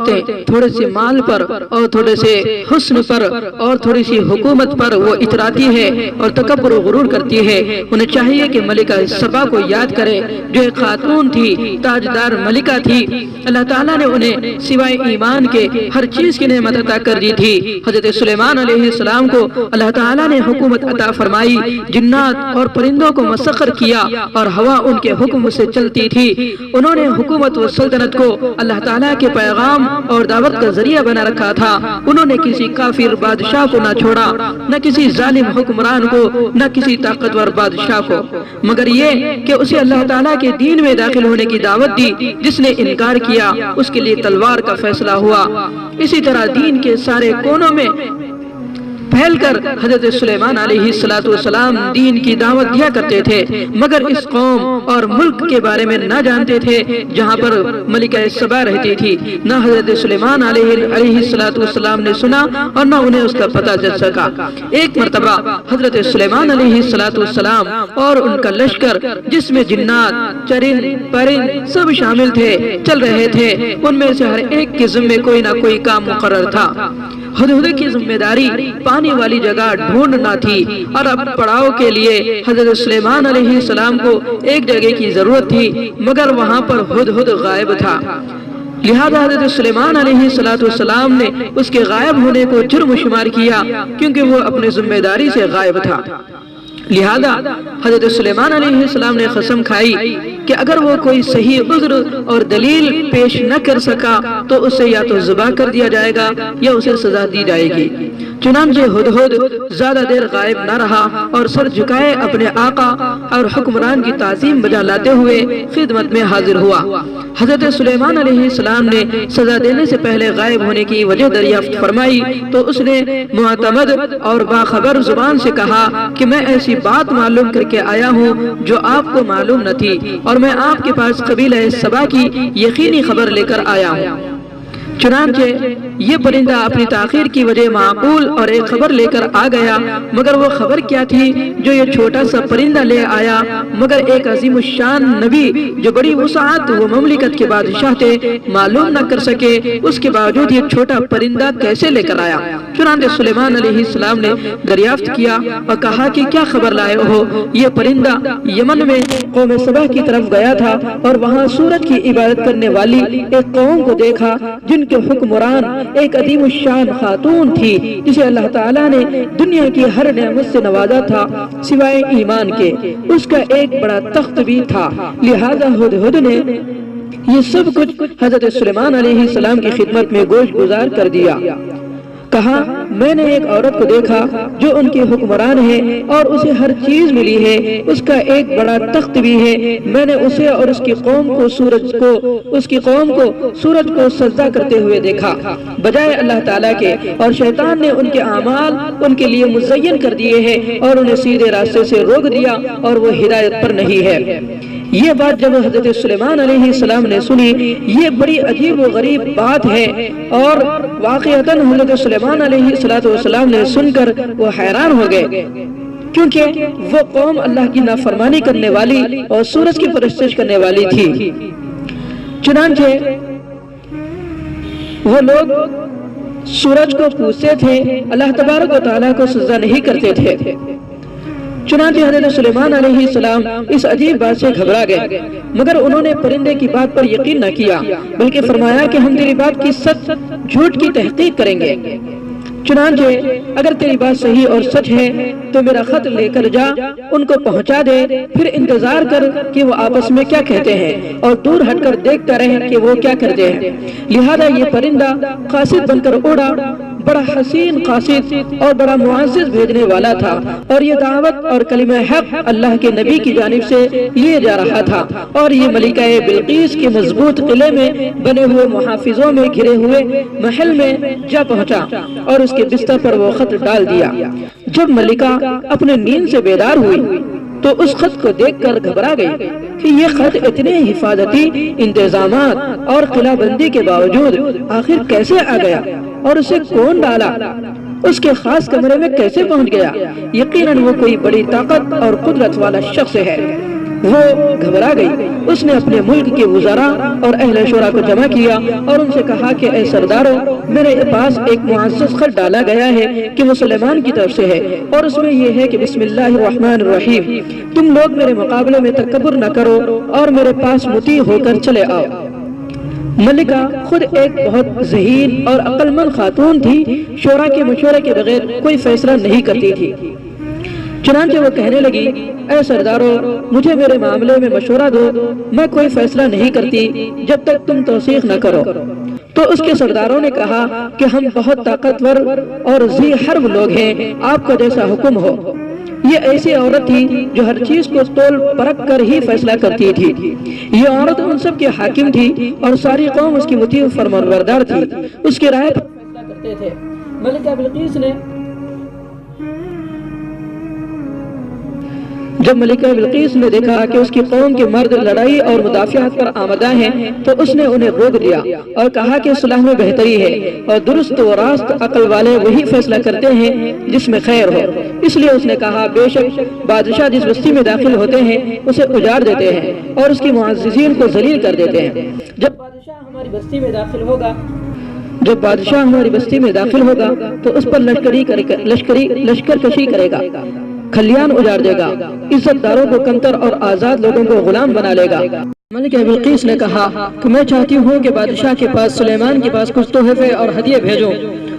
عورتیں تھوڑے سے مال پر اور تھوڑے سے حسن پر اور تھوڑی سی حکومت پر وہ اتراتی ہے اور تکبر و غرور کرتی ہے۔ انہیں چاہیے کہ ملکہ سبا کو یاد کرے جو ایک خاتون تھی، تاجدار ملکہ تھی۔ اللہ تعالیٰ نے انہیں سوائے ایمان کے ہر چیز کی نعمت عطا کر دی تھی۔ حضرت سلیمان علیہ السلام کو اللہ تعالیٰ نے حکومت عطا فرمائی، جنات اور پرندوں کو مسخر کیا اور ہوا ان کے حکم سے چلتی تھی۔ انہوں نے حکومت و سلطنت کو اللہ تعالیٰ کے پیغام اور دعوت کا ذریعہ بنا رکھا تھا۔ انہوں نے کسی کافر بادشاہ کو نہ چھوڑا، نہ کسی ظالم حکمران کو، نہ کسی طاقتور بادشاہ کو، مگر یہ کہ اسے اللہ تعالیٰ کے دین میں داخل ہونے کی دعوت دی۔ جس نے انکار کیا اس کے لیے تلوار کا فیصلہ ہوا۔ اسی طرح دین کے سارے کونوں میں پھیل کر حضرت سلیمان علیہ السلام دین کی دعوت دیا کرتے تھے، مگر اس قوم اور ملک کے بارے میں نہ جانتے تھے جہاں پر ملکہ سبا رہتی تھی۔ نہ حضرت سلیمان علیہ السلام نے سنا اور نہ انہیں اس کا پتہ چل سکا۔ ایک مرتبہ حضرت سلیمان علیہ السلام اور ان کا لشکر جس میں جنات، چرند، پرند سب شامل تھے چل رہے تھے۔ ان میں سے ہر ایک کے ذمے کوئی نہ کوئی کام مقرر تھا۔ ہدہد کی ذمہ داری پانی والی جگہ ڈھونڈنا تھی اور اب پڑاؤ کے لیے حضرت سلیمان علیہ السلام کو ایک جگہ کی ضرورت تھی، مگر وہاں پر ہدہد غائب تھا۔ لہذا حضرت سلیمان علیہ السلام نے اس کے غائب ہونے کو جرم شمار کیا کیونکہ وہ اپنے ذمہ داری سے غائب تھا۔ لہذا حضرت سلیمان علیہ السلام نے قسم کھائی کہ اگر وہ کوئی صحیح عذر اور دلیل پیش نہ کر سکا تو اسے یا تو ذبح کر دیا جائے گا یا اسے سزا دی جائے گی۔ چنانچہ ہدہد زیادہ دیر غائب نہ رہا اور سر جھکائے اپنے آقا اور حکمران کی تعظیم بجا لاتے ہوئے خدمت میں حاضر ہوا۔ حضرت سلیمان علیہ السلام نے سزا دینے سے پہلے غائب ہونے کی وجہ دریافت فرمائی تو اس نے معتمد اور باخبر زبان سے کہا کہ میں ایسی بات معلوم کر کے آیا ہوں جو آپ کو معلوم نہ تھی، اور میں آپ کے پاس قبیلہ سبا کی یقینی خبر لے کر آیا ہوں۔ چنانچہ یہ پرندہ اپنی تاخیر کی وجہ معقول اور ایک خبر لے کر آ گیا، مگر وہ خبر کیا تھی جو یہ چھوٹا سا پرندہ لے آیا؟ مگر ایک عظیم الشان نبی جو بڑی وسعت و مملکت کے بادشاہ تھے معلوم نہ کر سکے، اس کے باوجود یہ چھوٹا پرندہ کیسے لے کر آیا؟ چنانچہ سلیمان علیہ السلام نے دریافت کیا اور کہا کہ کیا خبر لائے ہو؟ یہ پرندہ یمن میں قوم سبا کی طرف گیا تھا اور وہاں سورج کی عبادت کرنے والی ایک قوم کو دیکھا جن کے حکمران ایک عظیم الشان خاتون تھی جسے اللہ تعالیٰ نے دنیا کی ہر نعمت سے نوازا تھا سوائے ایمان کے۔ اس کا ایک بڑا تخت بھی تھا۔ لہذا ہدہد نے یہ سب کچھ حضرت سلیمان علیہ السلام کی خدمت میں گوش گزار کر دیا۔ کہا میں نے ایک عورت کو دیکھا جو ان کی حکمران ہے اور اسے ہر چیز ملی ہے، اس کا ایک بڑا تخت بھی ہے۔ میں نے اسے اور اس کی قوم کو سورج کو سجدہ کرتے ہوئے دیکھا بجائے اللہ تعالیٰ کے، اور شیطان نے ان کے اعمال ان کے لیے مزین کر دیے ہیں اور انہیں سیدھے راستے سے روک دیا اور وہ ہدایت پر نہیں ہے۔ یہ بات جب حضرت سلیمان علیہ السلام نے سنی، یہ بڑی عجیب و غریب بات ہے، اور واقعتاً حضرت سلیمان علیہ السلام نے سن کر وہ حیران ہو گئے، کیونکہ وہ قوم اللہ کی نافرمانی کرنے والی اور سورج کی پرستش کرنے والی تھی۔ چنانچہ وہ لوگ سورج کو پوجتے تھے، اللہ تبارک و تعالیٰ کو سجدہ نہیں کرتے تھے۔ چنانچہ حضرت سلیمان علیہ السلام اس عجیب بات سے گھبرا گئے، مگر انہوں نے پرندے کی بات پر یقین نہ کیا، بلکہ فرمایا کہ ہم تیری بات کی سچ جھوٹ کی تحقیق کریں گے۔ چنانچہ اگر تیری بات صحیح اور سچ ہے تو میرا خط لے کر جا، ان کو پہنچا دے، پھر انتظار کر کہ وہ آپس میں کیا کہتے ہیں، اور دور ہٹ کر دیکھتا رہے کہ وہ کیا کرتے ہیں۔ لہذا یہ پرندہ قاصد بن کر اڑا، بڑا حسین قاصد اور بڑا معزز بھیجنے والا تھا، اور یہ دعوت اور کلمہ حق اللہ کے نبی کی جانب سے لیے جا رہا تھا، اور یہ ملکہ بلقیس کے مضبوط قلعے میں بنے ہوئے محافظوں میں گھرے ہوئے محل میں جا پہنچا اور اس کے بستر پر وہ خط ڈال دیا۔ جب ملکہ اپنے نیند سے بیدار ہوئی تو اس خط کو دیکھ کر گھبرا گئی کہ یہ خط اتنے حفاظتی انتظامات اور قلعہ بندی کے باوجود آخر کیسے آ گیا، اور اسے کون ڈالا، اس کے خاص کمرے میں کیسے پہنچ گیا؟ یقیناً وہ کوئی بڑی طاقت اور قدرت والا شخص ہے۔ وہ گھبرا گئی۔ اس نے اپنے ملک کے وزراء اور اہل شورا کو جمع کیا اور ان سے کہا کہ اے سرداروں، میرے پاس ایک معزز خط ڈالا گیا ہے کہ وہ سلیمان کی طرف سے ہے، اور اس میں یہ ہے کہ بسم اللہ الرحمن الرحیم، تم لوگ میرے مقابلے میں تکبر نہ کرو اور میرے پاس مطیع ہو کر چلے آؤ۔ ملکہ خود ایک بہت ذہین اور عقل مند خاتون تھی، شورا کے مشورے کے بغیر کوئی فیصلہ نہیں کرتی تھی۔ چنانچہ وہ کہنے لگی، اے سردارو، مجھے میرے معاملے میں مشورہ دو، میں کوئی فیصلہ نہیں کرتی جب تک تم توثیق نہ کرو۔ تو اس کے سرداروں نے کہا کہ ہم بہت طاقتور اور ذی حرب لوگ ہیں، آپ کا جیسا حکم ہو۔ یہ ایسی عورت تھی جو ہر چیز کو تول پرکھ کر ہی فیصلہ کرتی تھی۔ یہ عورت ان سب کی حاکم تھی اور ساری قوم اس کی مطیع فرمانبردار تھی، اس کی رائے پر فیصلہ کرتے تھے۔ ملکہ بلقیس نے جب ملکہ بلقیس نے دیکھا کہ اس کی قوم کے مرد لڑائی اور مدافعات پر آمدہ ہیں تو اس نے انہیں روک دیا اور کہا کہ صلح میں بہتری ہے اور درست و راست عقل والے وہی فیصلہ کرتے ہیں جس میں خیر ہو۔ اس لیے اس نے کہا، بے شک بادشاہ جس بستی میں داخل ہوتے ہیں اسے اجاڑ دیتے ہیں اور اس کی معززین کو ذلیل کر دیتے ہیں۔ جب بادشاہ ہماری بستی میں داخل ہوگا تو اس پر لشکر کشی کرے گا، کھلیان اجاڑ دے گا، عزت داروں کو کمتر اور آزاد لوگوں کو غلام بنا لے گا۔ ملکہ بلقیس نے کہا کہ میں چاہتی ہوں کہ بادشاہ کے پاس سلیمان کے پاس کچھ تحفے اور ہدیے بھیجوں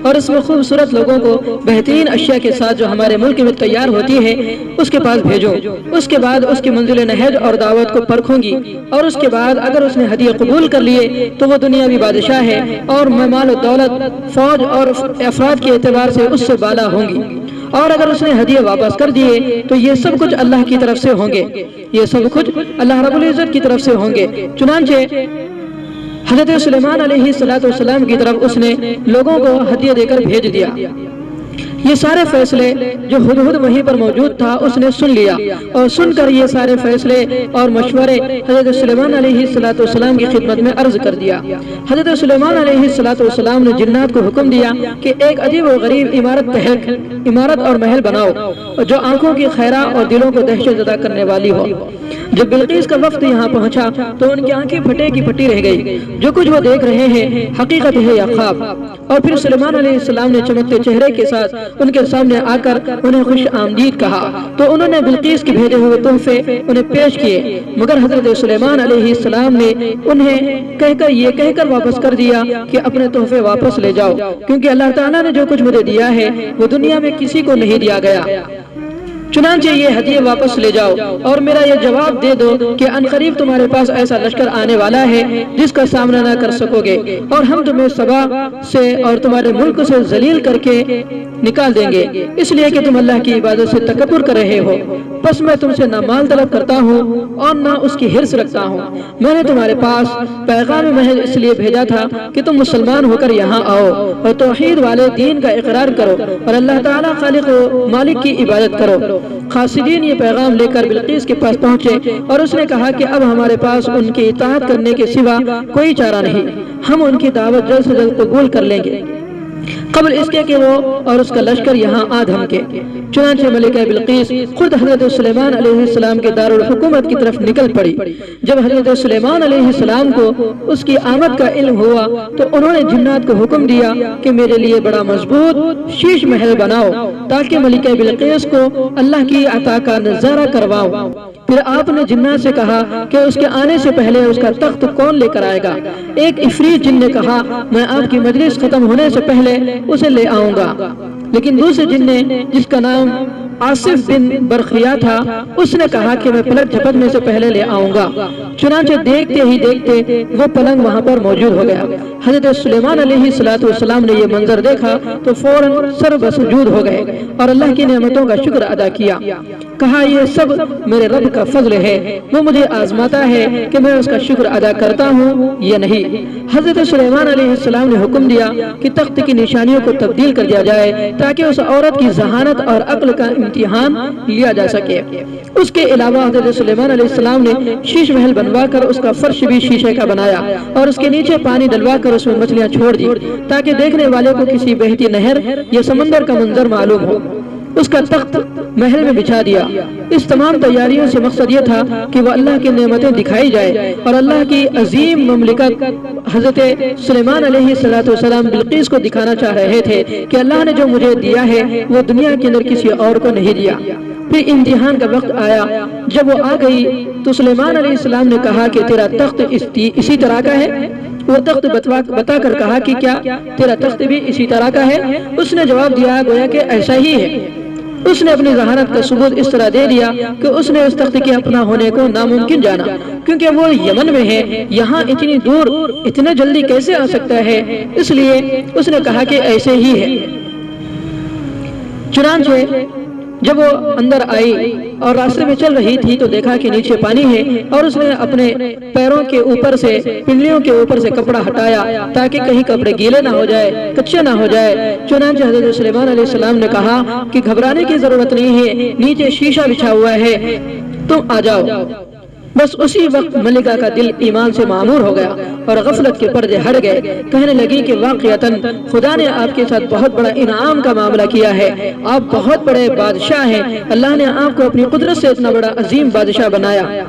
اور اس میں خوبصورت لوگوں کو بہترین اشیاء کے ساتھ جو ہمارے ملک میں تیار ہوتی ہے اس کے پاس بھیجوں۔ اس کے بعد اس کی منزل نہج اور دعوت کو پرکھوں گی، اور اس کے بعد اگر اس نے ہدیے قبول کر لیے تو وہ دنیاوی بادشاہ ہے اور میں مال و دولت، فوج اور افراد کے اعتبار سے اس سے بالا ہوں گی، اور اگر اس نے ہدیے واپس کر دیے تو یہ سب کچھ اللہ کی طرف سے ہوں گے، یہ سب کچھ اللہ رب العزت کی طرف سے ہوں گے۔ چنانچہ حضرت سلیمان علیہ السلام کی طرف اس نے لوگوں کو ہدیہ دے کر بھیج دیا۔ یہ سارے فیصلے جو ہدہد وہیں پر موجود تھا اس نے سن لیا، اور سن کر یہ سارے فیصلے اور مشورے حضرت سلیمان علیہ السلام کی خدمت میں عرض کر دیا۔ حضرت سلیمان علیہ السلام نے جنات کو حکم دیا کہ ایک عجیب و غریب عمارت اور محل بناؤ جو آنکھوں کی خیرہ اور دلوں کو دہشت زدہ کرنے والی ہو۔ جب بلقیس کا وفد یہاں پہنچا تو ان کی آنکھیں پھٹے کی پھٹی رہ گئی، جو کچھ وہ دیکھ رہے ہیں حقیقت ہے یا خواب۔ اور پھر سلیمان علیہ السلام نے چمکتے چہرے کے ساتھ ان کے سامنے آ کر انہیں خوش آمدید کہا، تو انہوں نے بلقیس کے بھیجے ہوئے تحفے انہیں پیش کیے، مگر حضرت سلیمان علیہ السلام نے انہیں یہ کہہ کر واپس کر دیا کہ اپنے تحفے واپس لے جاؤ، کیونکہ اللہ تعالیٰ نے جو کچھ مجھے دیا ہے وہ دنیا میں کسی کو نہیں دیا گیا۔ چنانچہ یہ ہدیے واپس لے جاؤ اور میرا یہ جواب دے دو کہ عنقریب تمہارے پاس ایسا لشکر آنے والا ہے جس کا سامنا نہ کر سکو گے، اور ہم تمہیں سبا سے اور تمہارے ملک سے ذلیل کر کے نکال دیں گے، اس لیے کہ تم اللہ کی عبادت سے تکبر کر رہے ہو۔ بس میں تم سے نہ مال طلب کرتا ہوں اور نہ اس کی حرص رکھتا ہوں۔ میں نے تمہارے پاس پیغام محض اس لیے بھیجا تھا کہ تم مسلمان ہو کر یہاں آؤ اور توحید والے دین کا اقرار کرو اور اللہ تعالیٰ خالق و مالک کی عبادت کرو۔ خاصدین یہ پیغام لے کر بلقیس کے پاس پہنچے اور اس نے کہا کہ اب ہمارے پاس ان کی اطاعت کرنے کے سوا کوئی چارہ نہیں، ہم ان کی دعوت جلد سے جلد قبول کر لیں گے قبل اس کے کہ وہ اور اس کا لشکر یہاں آ دھمکے۔ چنانچہ ملکہ بلقیس خود حضرت سلیمان علیہ السلام کے دارالحکومت کی طرف نکل پڑی۔ جب حضرت سلیمان علیہ السلام کو اس کی آمد کا علم ہوا تو انہوں نے جنات کو حکم دیا کہ میرے لیے بڑا مضبوط شیش محل بناؤ تاکہ ملکہ بلقیس کو اللہ کی عطا کا نظارہ کرواؤ۔ پھر آپ نے جنات سے کہا کہ اس کے آنے سے پہلے اس کا تخت کون لے کر آئے گا؟ ایک عفریت جن نے کہا میں آپ کی مجلس ختم ہونے سے پہلے اسے لے آؤں گا، لیکن دوسرے جن نے جس کا نام آصف بن برخیا تھا اس نے کہا کہ میں پلک جھپکنے سے پہلے لے آؤں گا۔ چنانچہ دیکھتے ہی دیکھتے وہ پلنگ وہاں پر موجود ہو گیا۔ حضرت سلیمان علیہ السلام نے یہ منظر دیکھا تو فوراً سر بسجود ہو گئے اور اللہ کی نعمتوں کا شکر ادا کیا، کہا یہ سب میرے رب کا فضل ہے، وہ مجھے آزماتا ہے کہ میں اس کا شکر ادا کرتا ہوں یا نہیں۔ حضرت سلیمان علیہ السلام نے حکم دیا کہ تخت کی نشانیوں کو تبدیل کر دیا جائے تاکہ اس عورت کی ذہانت اور عقل کا امتحان لیا جا سکے۔ اس کے علاوہ حضرت سلیمان علیہ السلام نے شیش محل بنوا کر اس کا فرش بھی شیشے کا بنایا اور اس کے نیچے پانی ڈلوا کر اس میں مچھلیاں چھوڑ دی تاکہ دیکھنے والے کو کسی بہتی نہر یا سمندر کا منظر معلوم ہو۔ اس کا تخت محل میں بچھا دیا۔ اس تمام تیاریوں سے مقصد یہ تھا کہ وہ اللہ کی نعمتیں دکھائی جائے اور اللہ کی عظیم مملکت حضرت سلیمان علیہ السلام بلقیس کو دکھانا چاہ رہے تھے کہ اللہ نے جو مجھے دیا ہے وہ دنیا کے اندر کسی اور کو نہیں دیا۔ پھر امتحان کا وقت آیا، جب وہ آ گئی تو سلیمان علیہ السلام نے کہا کہ تیرا تخت اسی طرح کا ہے؟ وہ تخت بتا کر کہا کہ کیا تیرا تخت بھی اسی طرح کا ہے؟ اس نے جواب دیا گویا کہ ایسا ہی ہے۔ اس نے اپنی ذہانت کا ثبوت اس طرح دے دیا کہ اس نے اس تخت کے اپنا ہونے کو ناممکن جانا، کیونکہ وہ یمن میں ہے، یہاں اتنی دور اتنے جلدی کیسے آ سکتا ہے؟ اس لیے اس نے کہا کہ ایسے ہی ہے۔ چنانچہ جب وہ اندر آئی اور راستے میں چل رہی تھی تو دیکھا کہ نیچے پانی ہے، اور اس نے اپنے پیروں کے اوپر سے، پنڈلیوں کے اوپر سے کپڑا ہٹایا تاکہ کہیں کپڑے گیلے نہ ہو جائے، کچے نہ ہو جائے۔ چنانچہ حضرت سلیمان علیہ السلام نے کہا کہ گھبرانے کی ضرورت نہیں ہے، نیچے شیشہ بچھا ہوا ہے، تم آ جاؤ۔ بس اسی وقت ملکہ کا دل ایمان سے معمور ہو گیا اور غفلت کے پردے ہٹ گئے۔ کہنے لگی کہ واقعتاً خدا نے آپ کے ساتھ بہت بڑا انعام کا معاملہ کیا ہے، آپ بہت بڑے بادشاہ ہیں، اللہ نے آپ کو اپنی قدرت سے اتنا بڑا عظیم بادشاہ بنایا۔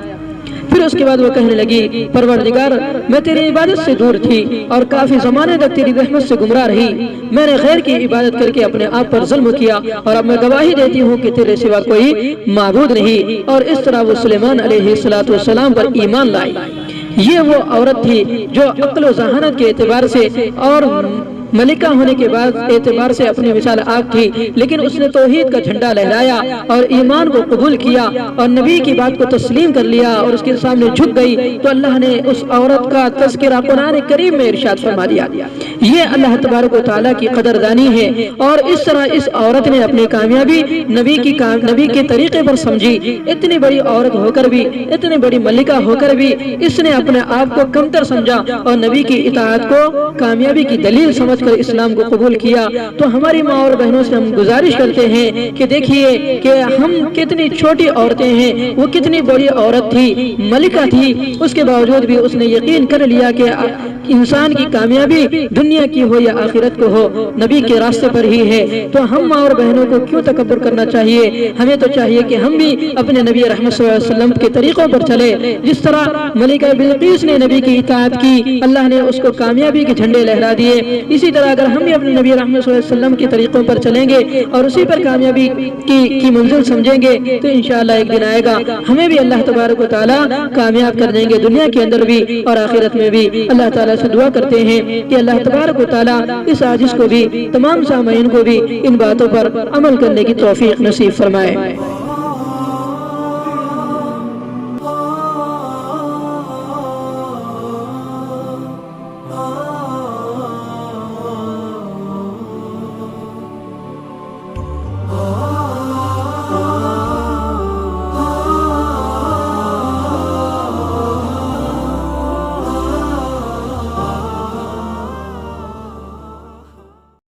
پھر اس کے بعد وہ کہنے لگی پروردگار، میں تیری عبادت سے دور تھی اور کافی زمانے تک تیری رحمت سے گمراہ رہی، میں نے غیر کی عبادت کر کے اپنے آپ پر ظلم کیا، اور اب میں گواہی دیتی ہوں کہ تیرے سوا کوئی معبود نہیں۔ اور اس طرح وہ سلیمان علیہ السلام پر ایمان لائی۔ یہ وہ عورت تھی جو عقل و ذہانت کے اعتبار سے اور ملکہ ہونے کے بعد اعتبار سے اپنی مثال آگ تھی، لیکن اس نے توحید کا جھنڈا لہرایا اور ایمان کو قبول کیا اور نبی کی بات کو تسلیم کر لیا اور اس کے سامنے جھک گئی، تو اللہ نے اس عورت کا تذکرہ قرآن کریم میں ارشاد فرما دیا۔ یہ اللہ تبارک و تعالیٰ کی قدردانی ہے، اور اس طرح اس عورت نے اپنی کامیابی نبی کے طریقے پر سمجھی۔ اتنی بڑی عورت ہو کر بھی، اتنی بڑی ملکہ ہو کر بھی اس نے اپنے آپ کو کمتر سمجھا اور نبی کی اطاعت کو کامیابی کی دلیل سمجھ کر اسلام کو قبول کیا۔ تو ہماری ماں اور بہنوں سے ہم گزارش کرتے ہیں کہ دیکھیے کہ ہم کتنی چھوٹی عورتیں ہیں، وہ کتنی بڑی عورت تھی، ملکہ تھی، اس کے باوجود بھی اس نے یقین کر لیا کہ انسان کی کامیابی دنیا کی ہو یا آخرت کو ہو، نبی کے راستے پر ہی ہے۔ تو ہم ماں اور بہنوں کو کیوں تکبر کرنا چاہیے؟ ہمیں تو چاہیے کہ ہم بھی اپنے نبی رحمت صلی اللہ علیہ وسلم کے طریقوں پر چلے۔ جس طرح ملکہ بلقیس نے نبی کی اطاعت کی، اللہ نے اس کو کامیابی کے جھنڈے لہرا دیے۔ اسی طرح اگر ہم بھی اپنے نبی رحمت صلی اللہ علیہ وسلم کے طریقوں پر چلیں گے اور اسی پر کامیابی کی منزل سمجھیں گے تو انشاءاللہ ایک دن آئے گا ہمیں بھی اللہ تبارک و تعالیٰ کامیاب کر دیں گے، دنیا کے اندر بھی اور آخرت میں بھی۔ اللہ تعالیٰ سے دعا کرتے ہیں کہ اللہ تبارک و تعالیٰ اس عاجز کو بھی، تمام سامعین کو بھی ان باتوں پر عمل کرنے کی توفیق نصیب فرمائے۔